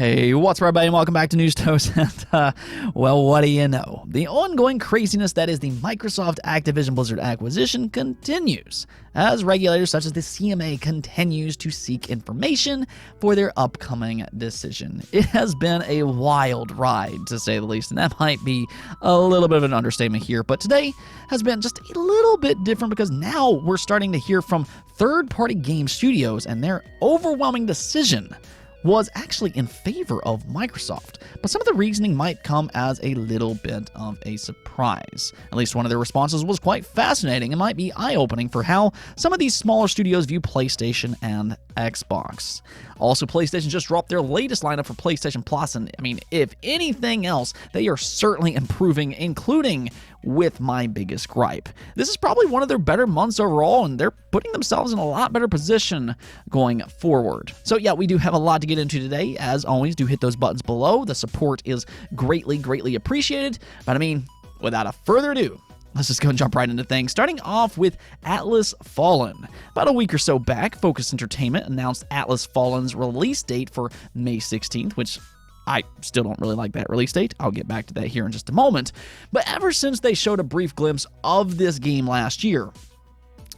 Hey, what's up, everybody, and welcome back to News Toast. Well, what do you know? The ongoing craziness that is the Microsoft Activision Blizzard acquisition continues, as regulators such as the CMA continues to seek information for their upcoming decision. It has been a wild ride, to say the least, and that might be a little bit of an understatement here, but today has been just a little bit different because now we're starting to hear from third-party game studios, and their overwhelming decision was actually in favor of Microsoft, but some of the reasoning might come as a little bit of a surprise. At least one of their responses was quite fascinating and might be eye-opening for how some of these smaller studios view PlayStation and Xbox. Also, PlayStation just dropped their latest lineup for PlayStation Plus, and I mean, if anything else, they are certainly improving, including with my biggest gripe. This is probably one of their better months overall, and they're putting themselves in a lot better position going forward. So yeah, we do have a lot to get into today. As always, do hit those buttons below. The support is greatly appreciated. But I mean, without further ado, let's just go and jump right into things, starting off with Atlas Fallen. About a week or so back, Focus Entertainment announced Atlas Fallen's release date for May 16th, which I still don't really like that release date. I'll get back to that here in just a moment. But ever since they showed a brief glimpse of this game last year,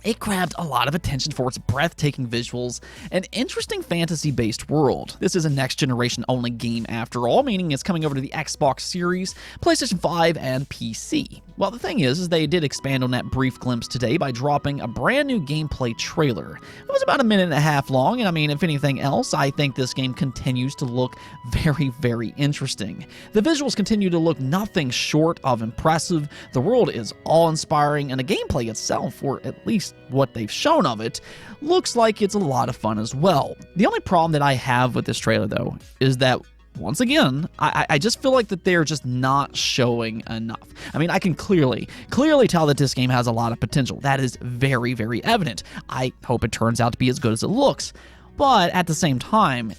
it grabbed a lot of attention for its breathtaking visuals and interesting fantasy-based world. This is a next-generation only game after all, meaning it's coming over to the Xbox Series, PlayStation 5, and PC. Well, the thing is they did expand on that brief glimpse today by dropping a brand new gameplay trailer. It was about a minute and a half long, and I mean, if anything else, I think this game continues to look very interesting. The visuals continue to look nothing short of impressive, the world is awe-inspiring, and the gameplay itself, or at least what they've shown of it, looks like it's a lot of fun as well. The only problem that I have with this trailer, though, is that once again, I just feel like that they're just not showing enough. I mean, I can clearly tell that this game has a lot of potential. That is very evident. I hope it turns out to be as good as it looks. But at the same time,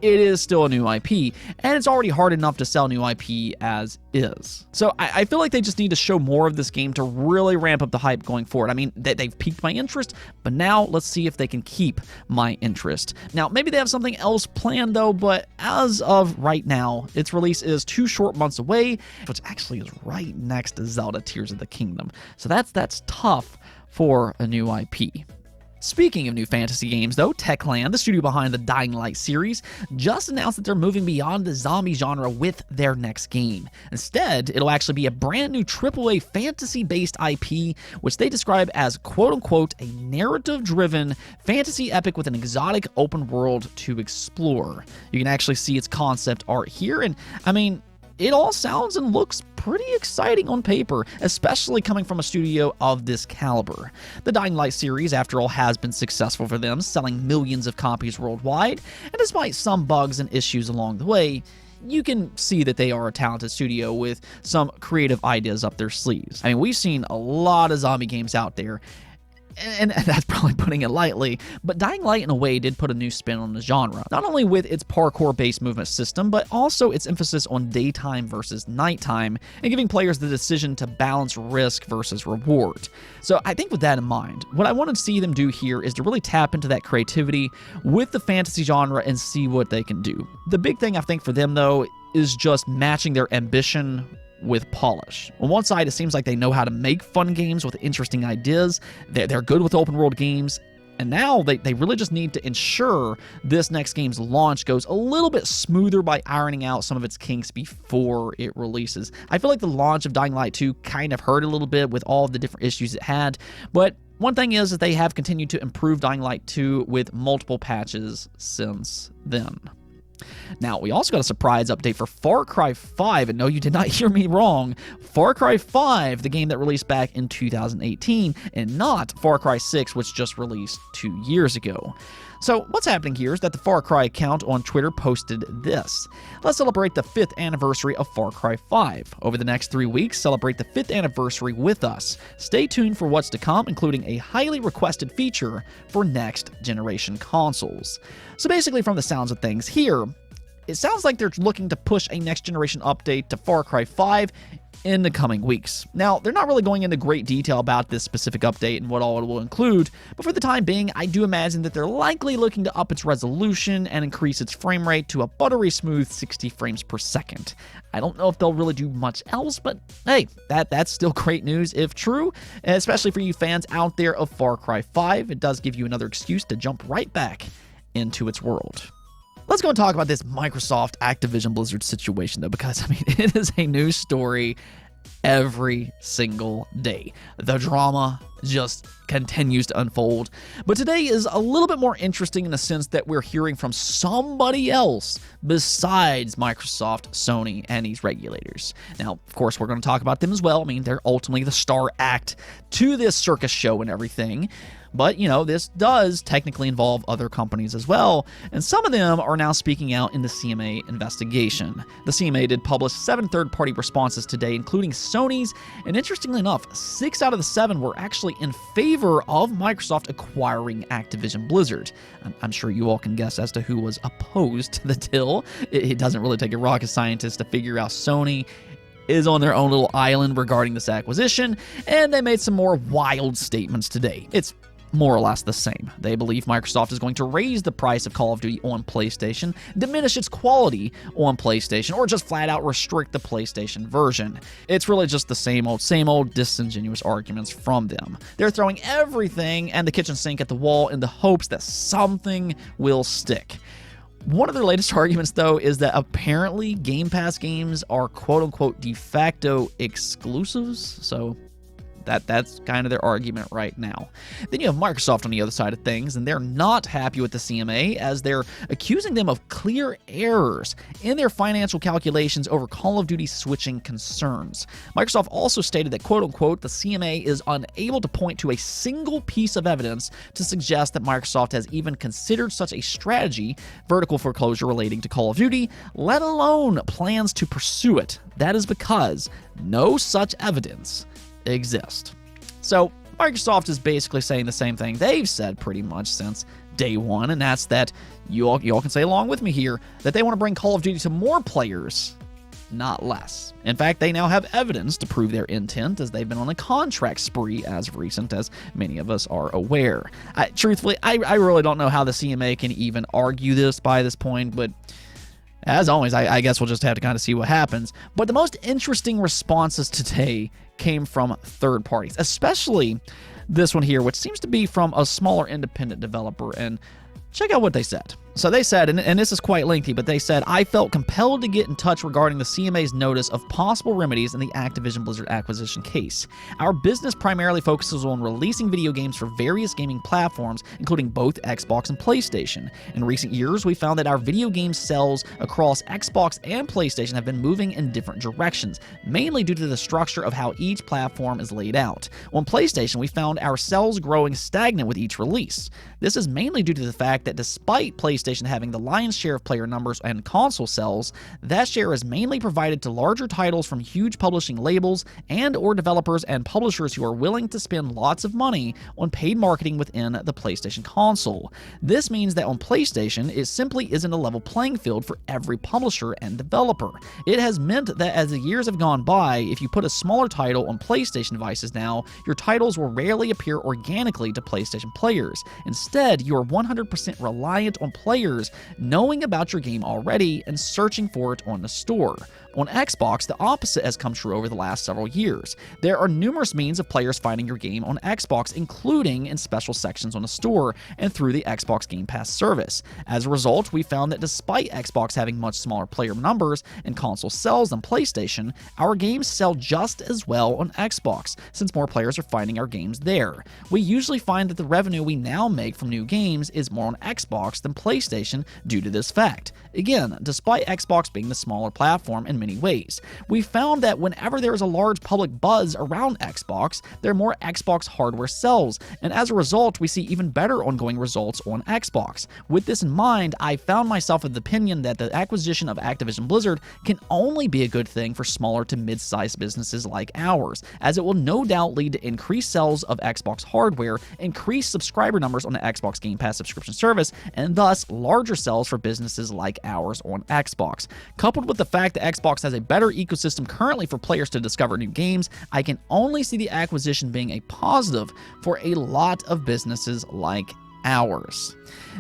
it is still a new IP, and it's already hard enough to sell new IP as is. So I feel like they just need to show more of this game to really ramp up the hype going forward. I mean, they've piqued my interest, but now let's see if they can keep my interest. Now, maybe they have something else planned though, but as of right now, its release is 2 short months away, which actually is right next to Zelda Tears of the Kingdom. So that's tough for a new IP. Speaking of new fantasy games, though, Techland, the studio behind the Dying Light series, just announced that they're moving beyond the zombie genre with their next game. Instead, it'll actually be a brand new AAA fantasy-based IP, which they describe as quote-unquote a narrative-driven fantasy epic with an exotic open world to explore. You can actually see its concept art here, and I mean, it all sounds and looks pretty exciting on paper, especially coming from a studio of this caliber. The Dying Light series, after all, has been successful for them, selling millions of copies worldwide, and despite some bugs and issues along the way, you can see that they are a talented studio with some creative ideas up their sleeves. I mean, we've seen a lot of zombie games out there, and that's probably putting it lightly, but Dying Light in a way did put a new spin on the genre, not only with its parkour-based movement system, but also its emphasis on daytime versus nighttime, and giving players the decision to balance risk versus reward. So I think with that in mind, what I want to see them do here is to really tap into that creativity with the fantasy genre and see what they can do. The big thing I think for them, though, is just matching their ambition with polish. On one side, it seems like they know how to make fun games with interesting ideas. They're good with open world games. And now they really just need to ensure this next game's launch goes a little bit smoother by ironing out some of its kinks before it releases. I feel like the launch of Dying Light 2 kind of hurt a little bit with all of the different issues it had. But one thing is that they have continued to improve Dying Light 2 with multiple patches since then. Now, we also got a surprise update for Far Cry 5, and no, you did not hear me wrong. Far Cry 5, the game that released back in 2018, and not Far Cry 6, which just released 2 years ago. So what's happening here is that the Far Cry account on Twitter posted this. Let's celebrate the 5th anniversary of Far Cry 5. Over the next 3 weeks, celebrate the 5th anniversary with us. Stay tuned for what's to come, including a highly requested feature for next generation consoles. So basically, from the sounds of things here, it sounds like they're looking to push a next-generation update to Far Cry 5 in the coming weeks. Now, they're not really going into great detail about this specific update and what all it will include, but for the time being, I do imagine that they're likely looking to up its resolution and increase its frame rate to a buttery smooth 60 frames per second. I don't know if they'll really do much else, but hey, that's still great news if true, especially for you fans out there of Far Cry 5. It does give you another excuse to jump right back into its world. Let's go and talk about this Microsoft Activision Blizzard situation, though, because, I mean, it is a news story every single day. The drama just continues to unfold. But today is a little bit more interesting in the sense that we're hearing from somebody else besides Microsoft, Sony, and these regulators. Now, of course, we're going to talk about them as well. I mean, they're ultimately the star act to this circus show and everything. But, you know, this does technically involve other companies as well, and some of them are now speaking out in the CMA investigation. The CMA did publish 7 third-party responses today, including Sony's, and interestingly enough, 6 out of the 7 were actually in favor of Microsoft acquiring Activision Blizzard. I'm sure you all can guess as to who was opposed to the deal. It doesn't really take a rocket scientist to figure out Sony is on their own little island regarding this acquisition, and they made some more wild statements today. It's more or less the same. They believe Microsoft is going to raise the price of Call of Duty on PlayStation, diminish its quality on PlayStation, or just flat out restrict the PlayStation version. It's really just the same old disingenuous arguments from them. They're throwing everything and the kitchen sink at the wall in the hopes that something will stick. One of their latest arguments, though, is that apparently Game Pass games are quote-unquote de facto exclusives, so that's kind of their argument right now. Then you have Microsoft on the other side of things, and they're not happy with the CMA as they're accusing them of clear errors in their financial calculations over Call of Duty switching concerns. Microsoft also stated that, quote-unquote, the CMA is unable to point to a single piece of evidence to suggest that Microsoft has even considered such a strategy, vertical foreclosure relating to Call of Duty, let alone plans to pursue it. That is because no such evidence exist. So Microsoft is basically saying the same thing they've said pretty much since day one, and that's that you all can say along with me here that they want to bring Call of Duty to more players, not less. In fact, they now have evidence to prove their intent, as they've been on a contract spree as recent as many of us are aware. Truthfully, I really don't know how the CMA can even argue this by this point, but as always, I guess we'll just have to kind of see what happens. But the most interesting responses today came from third parties, especially this one here, which seems to be from a smaller independent developer. And check out what they said. So they said, and this is quite lengthy, but they said, I felt compelled to get in touch regarding the CMA's notice of possible remedies in the Activision Blizzard acquisition case. Our business primarily focuses on releasing video games for various gaming platforms, including both Xbox and PlayStation. In recent years, we found that our video game sales across Xbox and PlayStation have been moving in different directions, mainly due to the structure of how each platform is laid out. On PlayStation, we found our sales growing stagnant with each release. This is mainly due to the fact that despite PlayStation having the lion's share of player numbers and console sales, that share is mainly provided to larger titles from huge publishing labels and/or developers and publishers who are willing to spend lots of money on paid marketing within the PlayStation console. This means that on PlayStation, it simply isn't a level playing field for every publisher and developer. It has meant that as the years have gone by, if you put a smaller title on PlayStation devices now, your titles will rarely appear organically to PlayStation players. Instead, you are 100% reliant on players knowing about your game already and searching for it on the store. On Xbox, the opposite has come true over the last several years. There are numerous means of players finding your game on Xbox, including in special sections on the store and through the Xbox Game Pass service. As a result, we found that despite Xbox having much smaller player numbers and console sales than PlayStation, our games sell just as well on Xbox, since more players are finding our games there. We usually find that the revenue we now make from new games is more on Xbox than PlayStation due to this fact. Again, despite Xbox being the smaller platform in many ways. We found that whenever there is a large public buzz around Xbox, there are more Xbox hardware sales, and as a result, we see even better ongoing results on Xbox. With this in mind, I found myself of the opinion that the acquisition of Activision Blizzard can only be a good thing for smaller to mid-sized businesses like ours, as it will no doubt lead to increased sales of Xbox hardware, increased subscriber numbers on the Xbox Game Pass subscription service, and thus larger sales for businesses like ours on Xbox. Coupled with the fact that Xbox has a better ecosystem currently for players to discover new games, I can only see the acquisition being a positive for a lot of businesses like ours.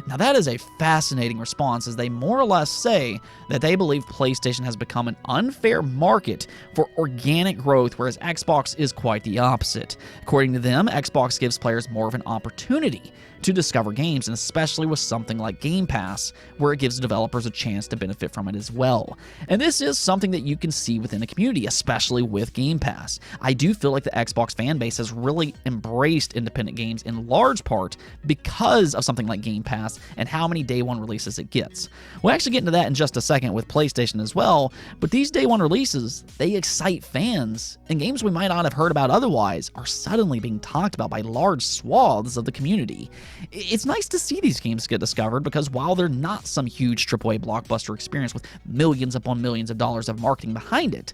Now that is a fascinating response, as they more or less say that they believe PlayStation has become an unfair market for organic growth, whereas Xbox is quite the opposite. According to them, Xbox gives players more of an opportunity to discover games, and especially with something like Game Pass, where it gives developers a chance to benefit from it as well. And this is something that you can see within the community, especially with Game Pass. I do feel like the Xbox fan base has really embraced independent games in large part because of something like Game Pass and how many day one releases it gets. We'll actually get into that in just a second with PlayStation as well, but these day one releases, they excite fans, and games we might not have heard about otherwise are suddenly being talked about by large swaths of the community. It's nice to see these games get discovered, because while they're not some huge AAA blockbuster experience with millions upon millions of dollars of marketing behind it,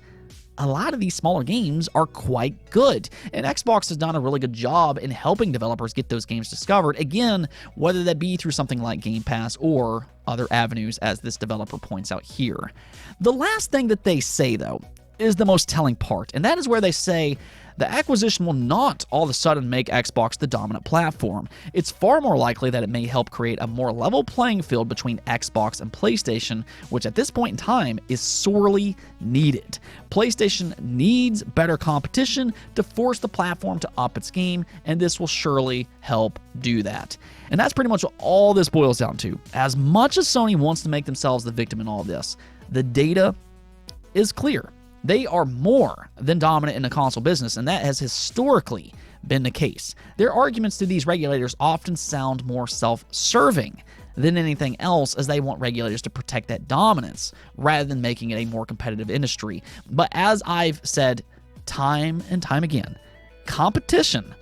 a lot of these smaller games are quite good, and Xbox has done a really good job in helping developers get those games discovered, again, whether that be through something like Game Pass or other avenues, as this developer points out here. The last thing that they say, though, is the most telling part, and that is where they say the acquisition will not all of a sudden make Xbox the dominant platform. It's far more likely that it may help create a more level playing field between Xbox and PlayStation, which at this point in time is sorely needed. PlayStation needs better competition to force the platform to up its game, and this will surely help do that. And that's pretty much what all this boils down to. As much as Sony wants to make themselves the victim in all of this, the data is clear. They are more than dominant in the console business, and that has historically been the case. Their arguments to these regulators often sound more self-serving than anything else, as they want regulators to protect that dominance rather than making it a more competitive industry. But as I've said time and time again, competition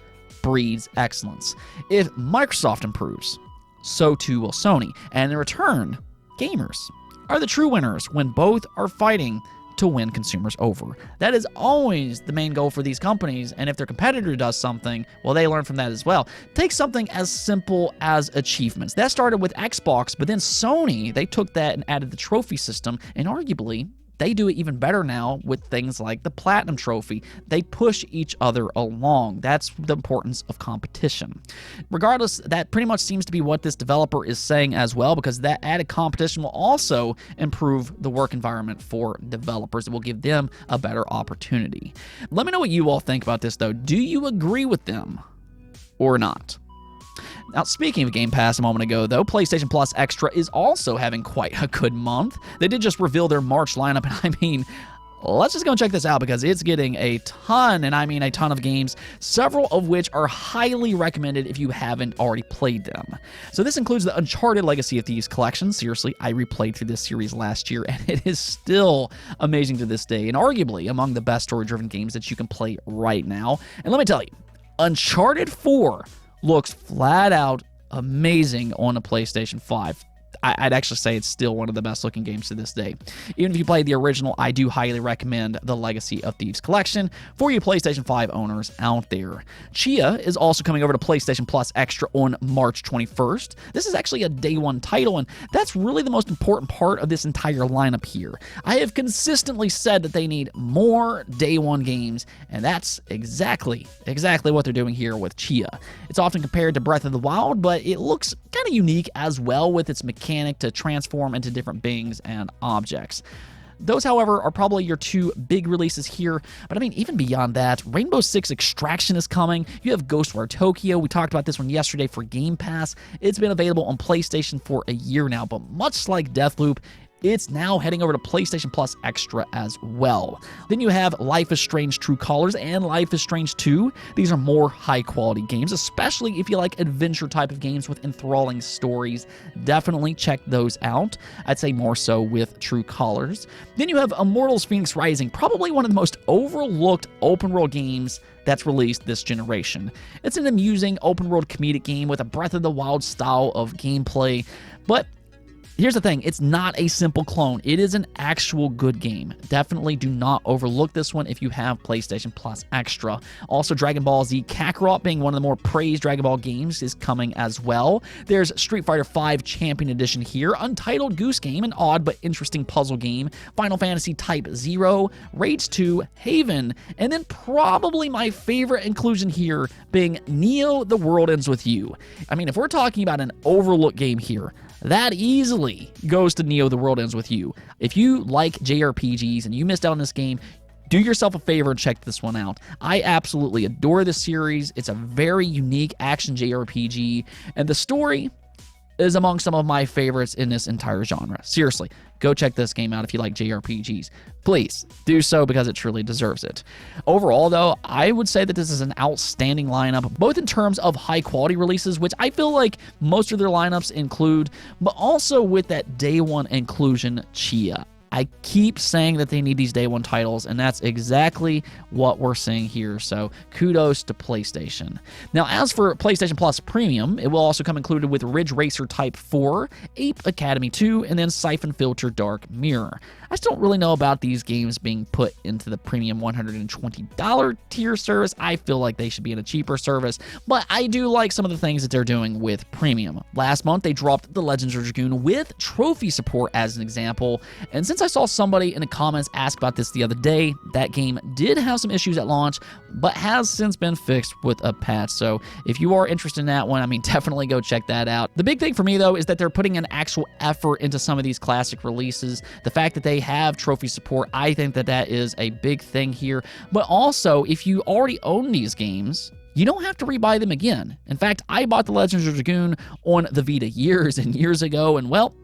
breeds excellence. If Microsoft improves, so too will Sony, and in return, gamers are the true winners when both are fighting to win consumers over. That is always the main goal for these companies, and if their competitor does something, well, they learn from that as well. Take something as simple as achievements. That started with Xbox, but then Sony, they took that and added the trophy system, and arguably, they do it even better now with things like the Platinum Trophy. They push each other along. That's the importance of competition. Regardless, that pretty much seems to be what this developer is saying as well, because that added competition will also improve the work environment for developers. It will give them a better opportunity. Let me know what you all think about this, though. Do you agree with them or not? Now, speaking of Game Pass a moment ago, though, PlayStation Plus Extra is also having quite a good month. They did just reveal their March lineup, and I mean, let's just go and check this out, because it's getting a ton, and I mean a ton of games, several of which are highly recommended if you haven't already played them. So this includes the Uncharted Legacy of Thieves collection. Seriously, I replayed through this series last year, and it is still amazing to this day, and arguably among the best story-driven games that you can play right now. And let me tell you, Uncharted 4 looks flat out amazing on a PlayStation 5. I'd actually say it's still one of the best looking games to this day. Even if you played the original, I do highly recommend the Legacy of Thieves collection for you PlayStation 5 owners out there. Chia is also coming over to PlayStation Plus Extra on March 21st. This is actually a day one title, and that's really the most important part of this entire lineup here. I have consistently said that they need more day one games, and that's exactly what they're doing here with Chia. It's often compared to Breath of the Wild, but it looks kind of unique as well with its mechanic to transform into different beings and objects. Those, however, are probably your two big releases here, but I mean, even beyond that, Rainbow Six Extraction is coming. You have Ghostwire Tokyo. We talked about this one yesterday for Game Pass. It's been available on PlayStation for a year now, but much like Deathloop, it's now heading over to PlayStation Plus Extra as well. Then you have Life is Strange True Colors and Life is Strange 2. These are more high-quality games, especially if you like adventure type of games with enthralling stories. Definitely check those out. I'd say more so with True Colors. Then you have Immortals Phoenix Rising, probably one of the most overlooked open-world games that's released this generation. It's an amusing open-world comedic game with a Breath of the Wild style of gameplay, but Here's the thing, it's not a simple clone. It is an actual good game. Definitely do not overlook this one if you have PlayStation Plus Extra. Also, Dragon Ball Z Kakarot, being one of the more praised Dragon Ball games, is coming as well. There's Street Fighter V Champion Edition here, Untitled Goose Game, an odd but interesting puzzle game, Final Fantasy Type 0, Raids 2, Haven, and then probably my favorite inclusion here being Neo The World Ends With You. I mean, if we're talking about an overlooked game here, that easily goes to Neo The World Ends With You. If you like JRPGs and you missed out on this game, do yourself a favor and check this one out. I absolutely adore this series. It's a very unique action JRPG, and the story is among some of my favorites in this entire genre. Seriously, go check this game out if you like JRPGs. Please do so because it truly deserves it. Overall, though, I would say that this is an outstanding lineup, both in terms of high-quality releases, which I feel like most of their lineups include, but also with that day one inclusion, Chia. I keep saying that they need these day one titles, and that's exactly what we're seeing here, so kudos to PlayStation. Now, as for PlayStation Plus Premium, it will also come included with Ridge Racer Type 4, Ape Academy 2, and then Siphon Filter Dark Mirror. I still don't really know about these games being put into the premium $120 tier service. I feel like they should be in a cheaper service, but I do like some of the things that they're doing with premium. Last month, they dropped The Legends of Dragoon with trophy support as an example, and since I saw somebody in the comments ask about this the other day, that game did have some issues at launch, but has since been fixed with a patch, so if you are interested in that one, I mean, definitely go check that out. The big thing for me, though, is that they're putting an actual effort into some of these classic releases. The fact that they have trophy support, I think that that is a big thing here, but also, if you already own these games, you don't have to rebuy them again. In fact, I bought The Legends of Dragoon on the Vita years and years ago, and well,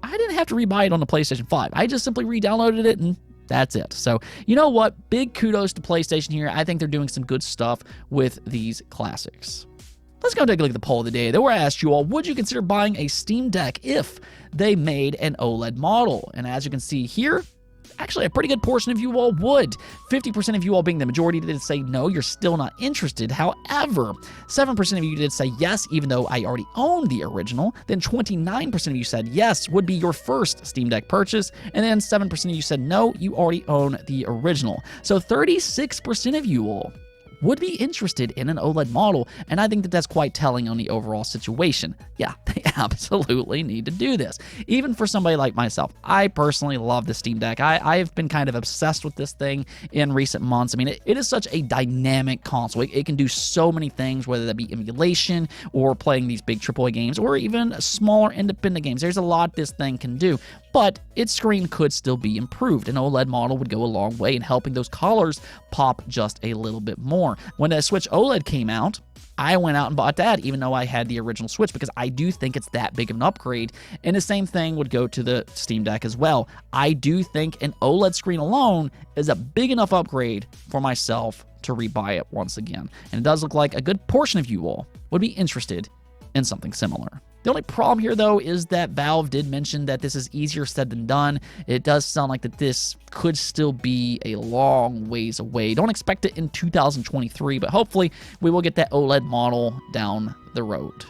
I didn't have to rebuy it on the PlayStation 5. I just simply re-downloaded it, and that's it. So, you know what? Big kudos to PlayStation here. I think they're doing some good stuff with these classics. Let's go take a look at the poll of the day. Where I asked you all, would you consider buying a Steam Deck if they made an OLED model? And as you can see here, actually a pretty good portion of you all would. 50% of you all, being the majority, did say no, you're still not interested. However, 7% of you did say yes, even though I already owned the original. Then 29% of you said yes, would be your first Steam Deck purchase. And then 7% of you said no, you already own the original. So 36% of you all would be interested in an OLED model, and I think that that's quite telling on the overall situation. Yeah, they absolutely need to do this. Even for somebody like myself, I personally love the Steam Deck. I've been kind of obsessed with this thing in recent months. I mean, it is such a dynamic console. It can do so many things, whether that be emulation or playing these big AAA games or even smaller independent games. There's a lot this thing can do, but its screen could still be improved. An OLED model would go a long way in helping those colors pop just a little bit more. When the Switch OLED came out, I went out and bought that, even though I had the original Switch, because I do think it's that big of an upgrade. And the same thing would go to the Steam Deck as well. I do think an OLED screen alone is a big enough upgrade for myself to rebuy it once again. And it does look like a good portion of you all would be interested in something similar. The only problem here, though, is that Valve did mention that this is easier said than done. It does sound like that this could still be a long ways away. Don't expect it in 2023, but hopefully we will get that OLED model down the road.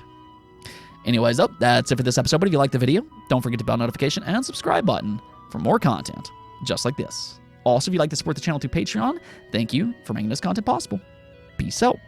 Anyways, that's it for this episode. But if you liked the video, don't forget to bell notification and subscribe button for more content just like this. Also, if you'd like to support the channel through Patreon, thank you for making this content possible. Peace out.